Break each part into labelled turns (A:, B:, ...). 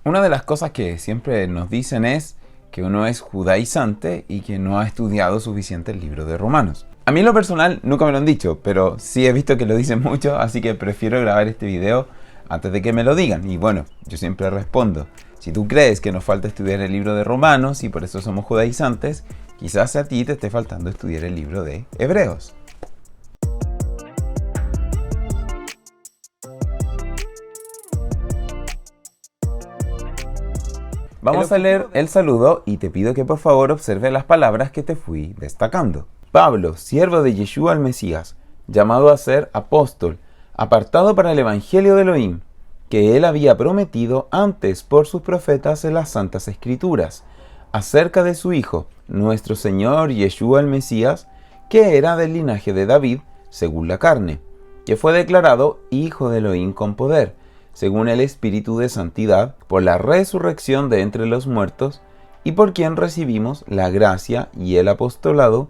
A: Una de las cosas que siempre nos dicen es que uno es judaizante y que no ha estudiado suficiente el libro de Romanos. A mí en lo personal nunca me lo han dicho, pero sí he visto que lo dicen mucho, así que prefiero grabar este video antes de que me lo digan. Y bueno, yo siempre respondo, si tú crees que nos falta estudiar el libro de Romanos y por eso somos judaizantes, quizás a ti te esté faltando estudiar el libro de Hebreos. Vamos a leer el saludo y te pido que por favor observe las palabras que te fui destacando. Pablo, siervo de Yeshua el Mesías, llamado a ser apóstol, apartado para el Evangelio de Elohim, que él había prometido antes por sus profetas en las Santas Escrituras, acerca de su Hijo, nuestro Señor Yeshua el Mesías, que era del linaje de David, según la carne, que fue declarado Hijo de Elohim con poder, según el Espíritu de Santidad, por la resurrección de entre los muertos, y por quien recibimos la gracia y el apostolado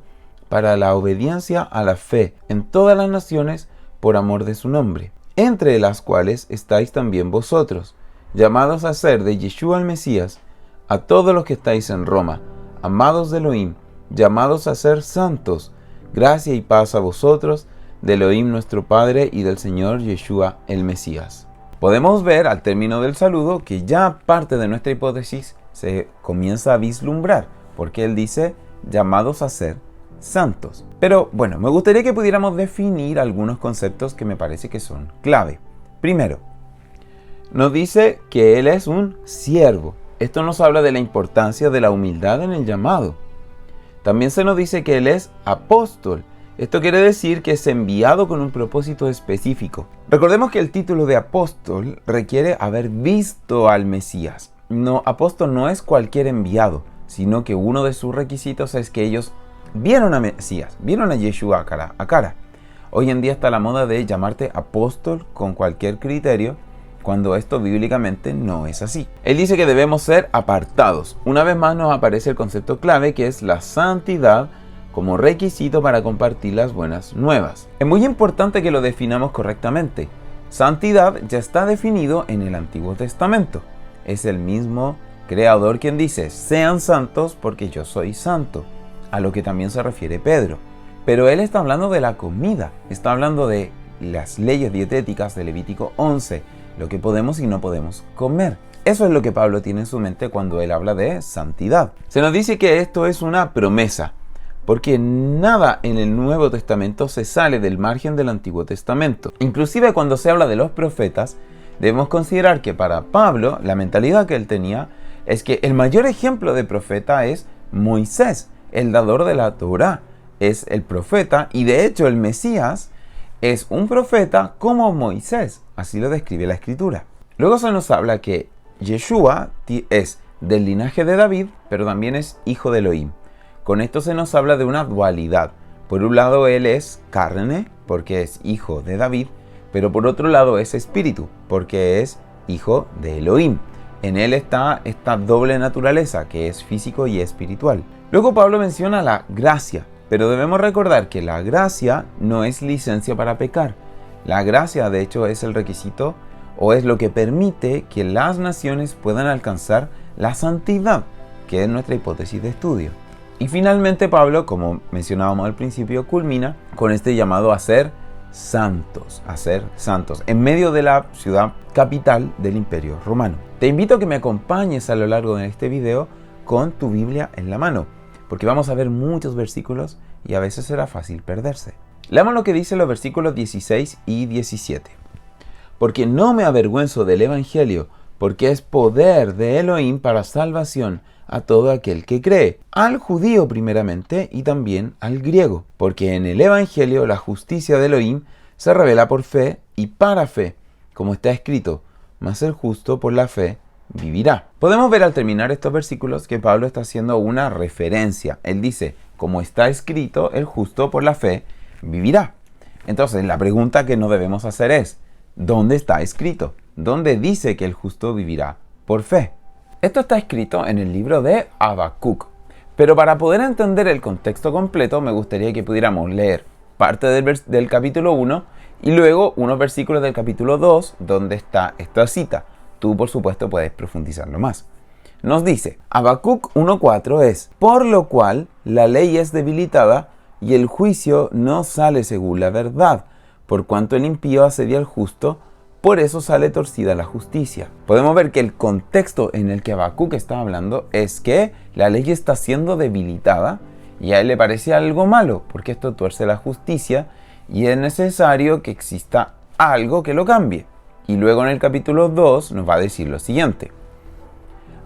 A: para la obediencia a la fe en todas las naciones por amor de su nombre, entre las cuales estáis también vosotros, llamados a ser de Yeshua el Mesías, a todos los que estáis en Roma, amados de Elohim, llamados a ser santos, gracia y paz a vosotros, de Elohim nuestro Padre y del Señor Yeshua el Mesías. Podemos ver al término del saludo que ya parte de nuestra hipótesis se comienza a vislumbrar, porque él dice llamados a ser santos. Pero bueno, me gustaría que pudiéramos definir algunos conceptos que me parece que son clave. Primero, nos dice que él es un siervo. Esto nos habla de la importancia de la humildad en el llamado. También se nos dice que él es apóstol. Esto quiere decir que es enviado con un propósito específico. Recordemos que el título de apóstol requiere haber visto al Mesías. No, apóstol no es cualquier enviado, sino que uno de sus requisitos es que ellos vieron a Mesías, vieron a Yeshua cara a cara. Hoy en día está la moda de llamarte apóstol con cualquier criterio, cuando esto bíblicamente no es así. Él dice que debemos ser apartados. Una vez más nos aparece el concepto clave que es la santidad como requisito para compartir las buenas nuevas. Es muy importante que lo definamos correctamente. Santidad ya está definido en el Antiguo Testamento. Es el mismo Creador quien dice, sean santos porque yo soy santo, a lo que también se refiere Pedro. Pero él está hablando de la comida, está hablando de las leyes dietéticas de Levítico 11, lo que podemos y no podemos comer. Eso es lo que Pablo tiene en su mente cuando él habla de santidad. Se nos dice que esto es una promesa, porque nada en el Nuevo Testamento se sale del margen del Antiguo Testamento. Inclusive cuando se habla de los profetas, debemos considerar que para Pablo, la mentalidad que él tenía, es que el mayor ejemplo de profeta es Moisés, el dador de la Torá. Es el profeta y de hecho el Mesías es un profeta como Moisés. Así lo describe la Escritura. Luego se nos habla que Yeshua es del linaje de David, pero también es hijo de Elohim. Con esto se nos habla de una dualidad. Por un lado él es carne, porque es hijo de David, pero por otro lado es espíritu, porque es hijo de Elohim. En él está esta doble naturaleza, que es físico y espiritual. Luego Pablo menciona la gracia, pero debemos recordar que la gracia no es licencia para pecar. La gracia, de hecho, es el requisito o es lo que permite que las naciones puedan alcanzar la santidad, que es nuestra hipótesis de estudio. Y finalmente Pablo, como mencionábamos al principio, culmina con este llamado a ser santos, en medio de la ciudad capital del Imperio Romano. Te invito a que me acompañes a lo largo de este video con tu Biblia en la mano, porque vamos a ver muchos versículos y a veces será fácil perderse. Leamos lo que dicen los versículos 16 y 17. Porque no me avergüenzo del Evangelio, porque es poder de Elohim para salvación a todo aquel que cree, al judío primeramente y también al griego, porque en el Evangelio la justicia de Elohim se revela por fe y para fe, como está escrito, mas el justo por la fe vivirá. Podemos ver al terminar estos versículos que Pablo está haciendo una referencia. Él dice, como está escrito, el justo por la fe vivirá. Entonces la pregunta que nos debemos hacer es, ¿dónde está escrito? ¿Dónde dice que el justo vivirá por fe? Esto está escrito en el libro de Habacuc. Pero para poder entender el contexto completo, me gustaría que pudiéramos leer parte del capítulo 1 y luego unos versículos del capítulo 2, donde está esta cita. tú por supuesto puedes profundizarlo más. Nos dice, Habacuc 1:4 es, por lo cual la ley es debilitada y el juicio no sale según la verdad, por cuanto el impío asedia al justo, por eso sale torcida la justicia. Podemos ver que el contexto en el que Habacuc está hablando es que la ley está siendo debilitada y a él le parece algo malo, porque esto tuerce la justicia y es necesario que exista algo que lo cambie. Y luego en el capítulo 2 nos va a decir lo siguiente.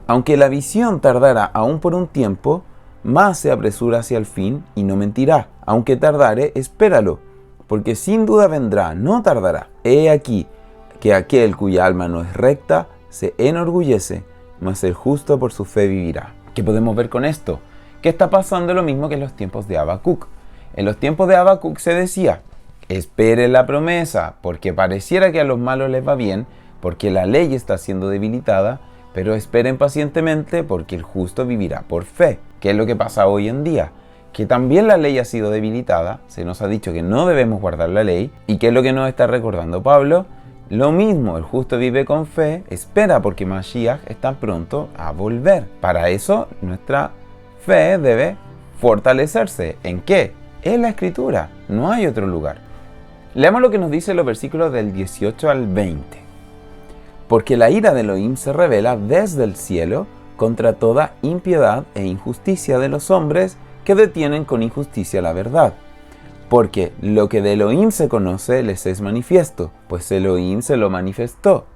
A: Aunque la visión tardará aún por un tiempo, más se apresura hacia el fin y no mentirá. Aunque tardare, espéralo, porque sin duda vendrá, no tardará. He aquí que aquel cuya alma no es recta se enorgullece, mas el justo por su fe vivirá. ¿Qué podemos ver con esto? Que está pasando lo mismo que en los tiempos de Habacuc. En los tiempos de Habacuc se decía, espere la promesa, porque pareciera que a los malos les va bien, porque la ley está siendo debilitada, pero esperen pacientemente porque el justo vivirá por fe. ¿Qué es lo que pasa hoy en día? Que también la ley ha sido debilitada, se nos ha dicho que no debemos guardar la ley, ¿y qué es lo que nos está recordando Pablo? Lo mismo, el justo vive con fe, espera porque Mashiach está pronto a volver. Para eso nuestra fe debe fortalecerse. ¿En qué? En la Escritura, no hay otro lugar. Leamos lo que nos dice los versículos del 18 al 20. Porque la ira de Elohim se revela desde el cielo contra toda impiedad e injusticia de los hombres que detienen con injusticia la verdad. Porque lo que de Elohim se conoce les es manifiesto, pues Elohim se lo manifestó.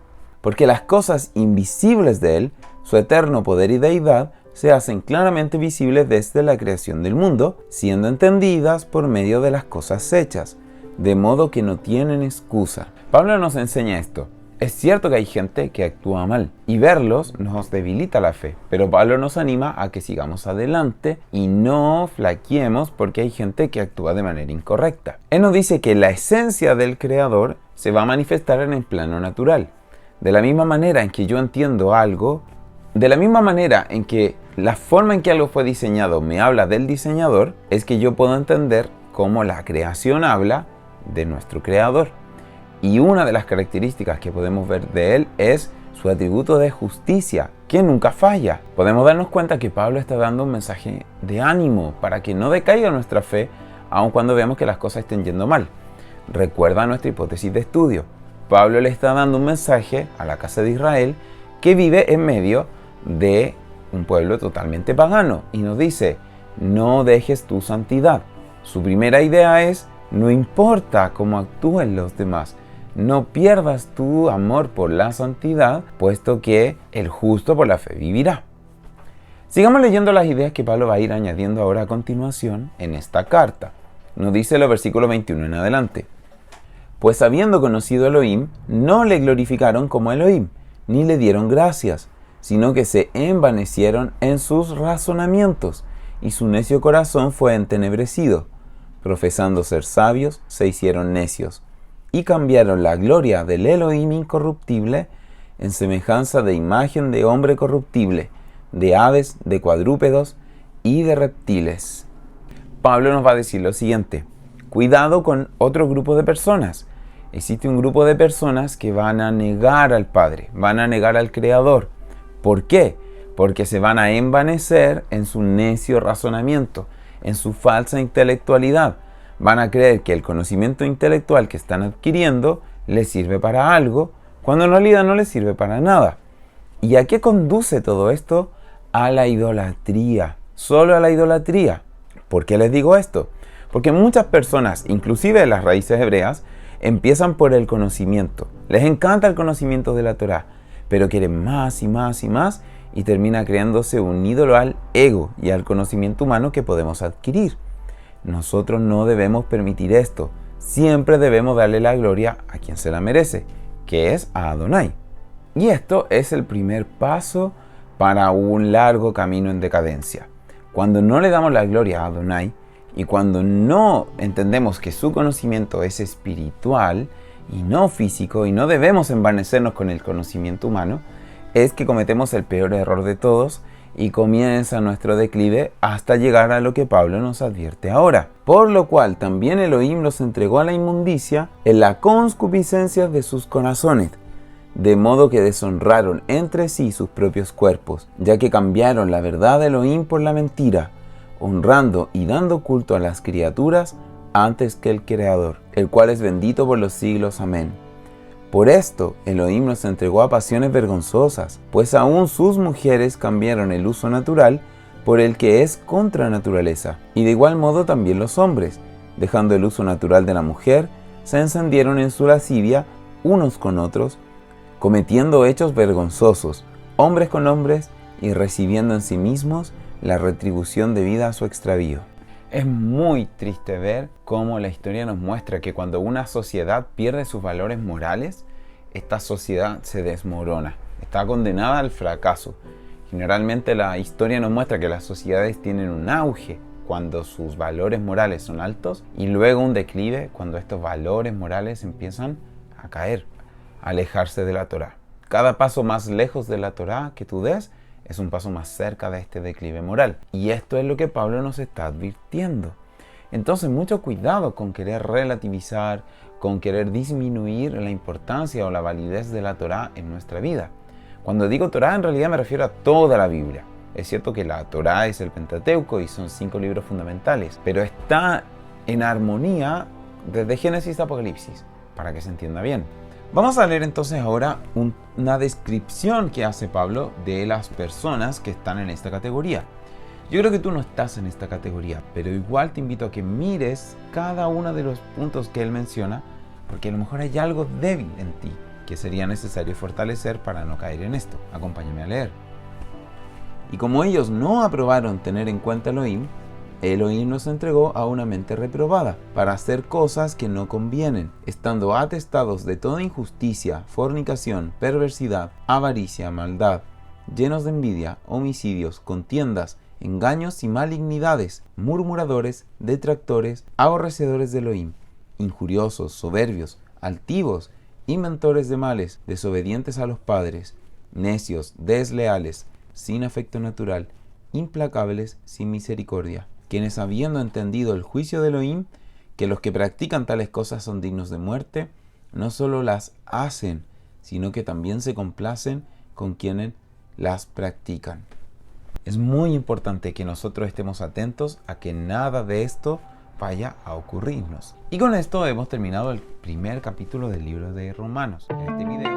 A: Porque las cosas invisibles de él, su eterno poder y deidad, se hacen claramente visibles desde la creación del mundo, siendo entendidas por medio de las cosas hechas, de modo que no tienen excusa. Pablo nos enseña esto. Es cierto que hay gente que actúa mal y verlos nos debilita la fe, pero Pablo nos anima a que sigamos adelante y no flaqueemos porque hay gente que actúa de manera incorrecta. Él nos dice que la esencia del Creador se va a manifestar en el plano natural. De la misma manera en que yo entiendo algo, de la misma manera en que la forma en que algo fue diseñado me habla del diseñador, es que yo puedo entender cómo la creación habla de nuestro Creador. Y una de las características que podemos ver de él es su atributo de justicia, que nunca falla. Podemos darnos cuenta que Pablo está dando un mensaje de ánimo para que no decaiga nuestra fe, aun cuando veamos que las cosas estén yendo mal. Recuerda nuestra hipótesis de estudio. Pablo le está dando un mensaje a la casa de Israel que vive en medio de un pueblo totalmente pagano y nos dice, no dejes tu santidad. Su primera idea es, no importa cómo actúen los demás, no pierdas tu amor por la santidad, puesto que el justo por la fe vivirá. Sigamos leyendo las ideas que Pablo va a ir añadiendo ahora a continuación en esta carta. Nos dice los versículos 21 en adelante. Pues habiendo conocido a Elohim, no le glorificaron como Elohim, ni le dieron gracias, sino que se envanecieron en sus razonamientos, y su necio corazón fue entenebrecido. Profesando ser sabios, se hicieron necios, y cambiaron la gloria del Elohim incorruptible en semejanza de imagen de hombre corruptible, de aves, de cuadrúpedos y de reptiles. Pablo nos va a decir lo siguiente, cuidado con otro grupo de personas. Existe un grupo de personas que van a negar al Padre, van a negar al Creador. ¿Por qué? Porque se van a envanecer en su necio razonamiento, en su falsa intelectualidad. Van a creer que el conocimiento intelectual que están adquiriendo les sirve para algo, cuando en realidad no les sirve para nada. ¿Y a qué conduce todo esto? A la idolatría, solo a la idolatría. ¿Por qué les digo esto? Porque muchas personas, inclusive las raíces hebreas, empiezan por el conocimiento. Les encanta el conocimiento de la Torá, pero quieren más y más y más y termina creándose un ídolo al ego y al conocimiento humano que podemos adquirir. Nosotros no debemos permitir esto. Siempre debemos darle la gloria a quien se la merece, que es a Adonai. Y esto es el primer paso para un largo camino en decadencia. Cuando no le damos la gloria a Adonai y cuando no entendemos que su conocimiento es espiritual y no físico y no debemos envanecernos con el conocimiento humano, es que cometemos el peor error de todos y comienza nuestro declive hasta llegar a lo que Pablo nos advierte ahora. Por lo cual también Elohim los entregó a la inmundicia en la concupiscencia de sus corazones, de modo que deshonraron entre sí sus propios cuerpos, ya que cambiaron la verdad de Elohim por la mentira, honrando y dando culto a las criaturas antes que el Creador, el cual es bendito por los siglos. Amén. Por esto, Elohim nos entregó a pasiones vergonzosas, pues aún sus mujeres cambiaron el uso natural por el que es contra naturaleza, y de igual modo también los hombres, dejando el uso natural de la mujer, se encendieron en su lascivia unos con otros, cometiendo hechos vergonzosos, hombres con hombres, y recibiendo en sí mismos la retribución debida a su extravío. Es muy triste ver cómo la historia nos muestra que cuando una sociedad pierde sus valores morales, esta sociedad se desmorona, está condenada al fracaso. Generalmente la historia nos muestra que las sociedades tienen un auge cuando sus valores morales son altos y luego un declive cuando estos valores morales empiezan a caer, a alejarse de la Torá. Cada paso más lejos de la Torá que tú des es un paso más cerca de este declive moral. Y esto es lo que Pablo nos está advirtiendo. Entonces, mucho cuidado con querer relativizar, con querer disminuir la importancia o la validez de la Torá en nuestra vida. Cuando digo Torá, en realidad me refiero a toda la Biblia. Es cierto que la Torá es el Pentateuco y son 5 libros fundamentales, pero está en armonía desde Génesis a Apocalipsis, para que se entienda bien. Vamos a leer entonces ahora una descripción que hace Pablo de las personas que están en esta categoría. Yo creo que tú no estás en esta categoría, pero igual te invito a que mires cada uno de los puntos que él menciona, porque a lo mejor hay algo débil en ti que sería necesario fortalecer para no caer en esto. Acompáñame a leer. Y como ellos no aprobaron tener en cuenta Elohim nos entregó a una mente reprobada, para hacer cosas que no convienen, estando atestados de toda injusticia, fornicación, perversidad, avaricia, maldad, llenos de envidia, homicidios, contiendas, engaños y malignidades, murmuradores, detractores, aborrecedores de Elohim, injuriosos, soberbios, altivos, inventores de males, desobedientes a los padres, necios, desleales, sin afecto natural, implacables, sin misericordia, quienes habiendo entendido el juicio de Elohim, que los que practican tales cosas son dignos de muerte, no solo las hacen, sino que también se complacen con quienes las practican. Es muy importante que nosotros estemos atentos a que nada de esto vaya a ocurrirnos. Y con esto hemos terminado el primer capítulo del libro de Romanos. En este video